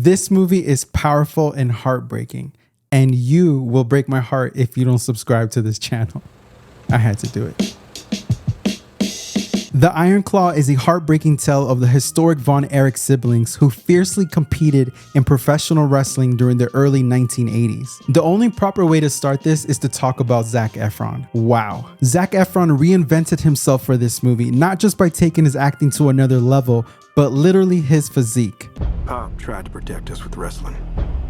This movie is powerful and heartbreaking, and you will break my heart if you don't subscribe to this channel. I had to do it. The Iron Claw is a heartbreaking tale of the historic Von Erich siblings who fiercely competed in professional wrestling during the early 1980s. The only proper way to start this is to talk about Zac Efron. Wow. Zac Efron reinvented himself for this movie, not just by taking his acting to another level, but literally his physique. Pop tried to protect us with wrestling.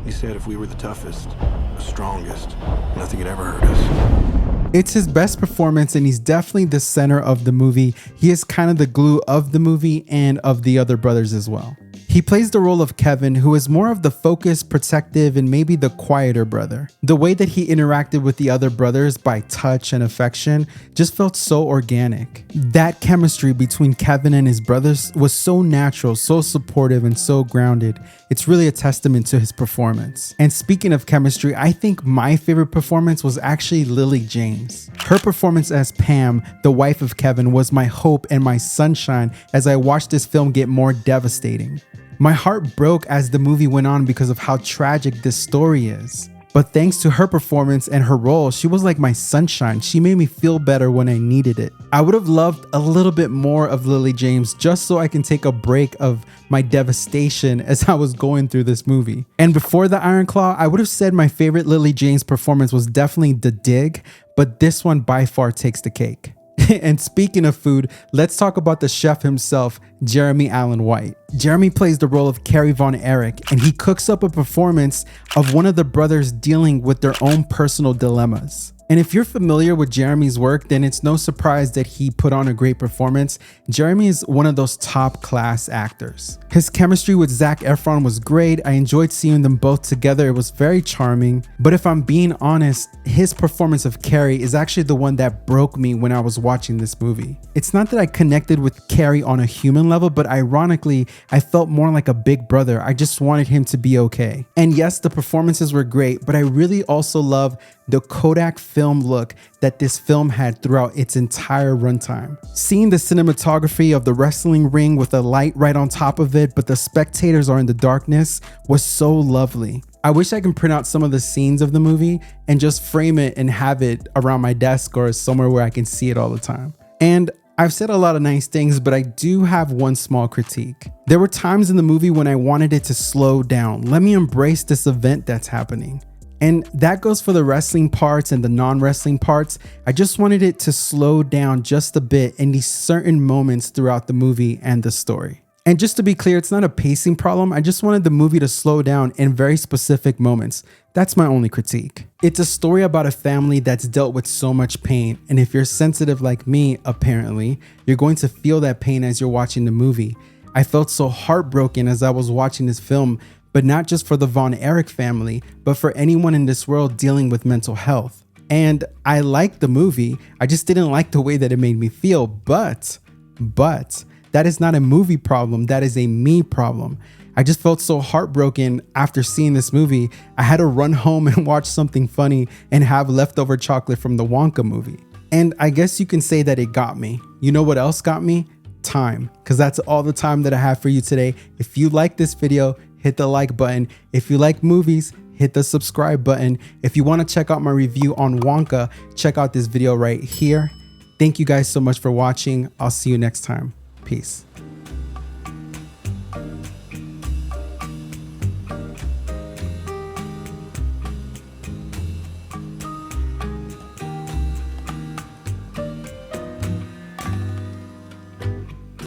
He said if we were the toughest, the strongest, nothing had ever hurt us. It's his best performance, and he's definitely the center of the movie. He is kind of the glue of the movie and of the other brothers as well. He plays the role of Kevin, who is more of the focused, protective, and maybe the quieter brother. The way that he interacted with the other brothers by touch and affection just felt so organic. That chemistry between Kevin and his brothers was so natural, so supportive, and so grounded. It's really a testament to his performance. And speaking of chemistry, I think my favorite performance was actually Lily James. Her performance as Pam, the wife of Kevin, was my hope and my sunshine as I watched this film get more devastating. My heart broke as the movie went on because of how tragic this story is. But thanks to her performance and her role, she was like my sunshine. She made me feel better when I needed it. I would have loved a little bit more of Lily James just so I can take a break of my devastation as I was going through this movie. And before the Iron Claw, I would have said my favorite Lily James performance was definitely The Dig, but this one by far takes the cake. And speaking of food, let's talk about the chef himself, Jeremy Allen White. Jeremy plays the role of Kerry Von Erich, and he cooks up a performance of one of the brothers dealing with their own personal dilemmas. And if you're familiar with Jeremy's work, then it's no surprise that he put on a great performance. Jeremy is one of those top class actors. His chemistry with Zac Efron was great. I enjoyed seeing them both together. It was very charming. But if I'm being honest, his performance of Kerry is actually the one that broke me when I was watching this movie. It's not that I connected with Kerry on a human level, but ironically, I felt more like a big brother. I just wanted him to be okay. And yes, the performances were great, but I really also love the Kodak film look that this film had throughout its entire runtime. Seeing the cinematography of the wrestling ring with a light right on top of it, but the spectators are in the darkness, was so lovely. I wish I can print out some of the scenes of the movie and just frame it and have it around my desk or somewhere where I can see it all the time. And I've said a lot of nice things, but I do have one small critique. There were times in the movie when I wanted it to slow down. Let me embrace this event that's happening. And that goes for the wrestling parts and the non-wrestling parts. I just wanted it to slow down just a bit in these certain moments throughout the movie and the story. And just to be clear, it's not a pacing problem. I just wanted the movie to slow down in very specific moments. That's my only critique. It's a story about a family that's dealt with so much pain. And if you're sensitive like me, apparently, you're going to feel that pain as you're watching the movie. I felt so heartbroken as I was watching this film, but not just for the Von Erich family, but for anyone in this world dealing with mental health. And I liked the movie. I just didn't like the way that it made me feel. But that is not a movie problem. That is a me problem. I just felt so heartbroken after seeing this movie. I had to run home and watch something funny and have leftover chocolate from the Wonka movie. And I guess you can say that it got me. You know what else got me? Time. Because that's all the time that I have for you today. If you like this video, hit the like button. If you like movies, hit the subscribe button. If you want to check out my review on Wonka, check out this video right here. Thank you guys so much for watching. I'll see you next time. Peace.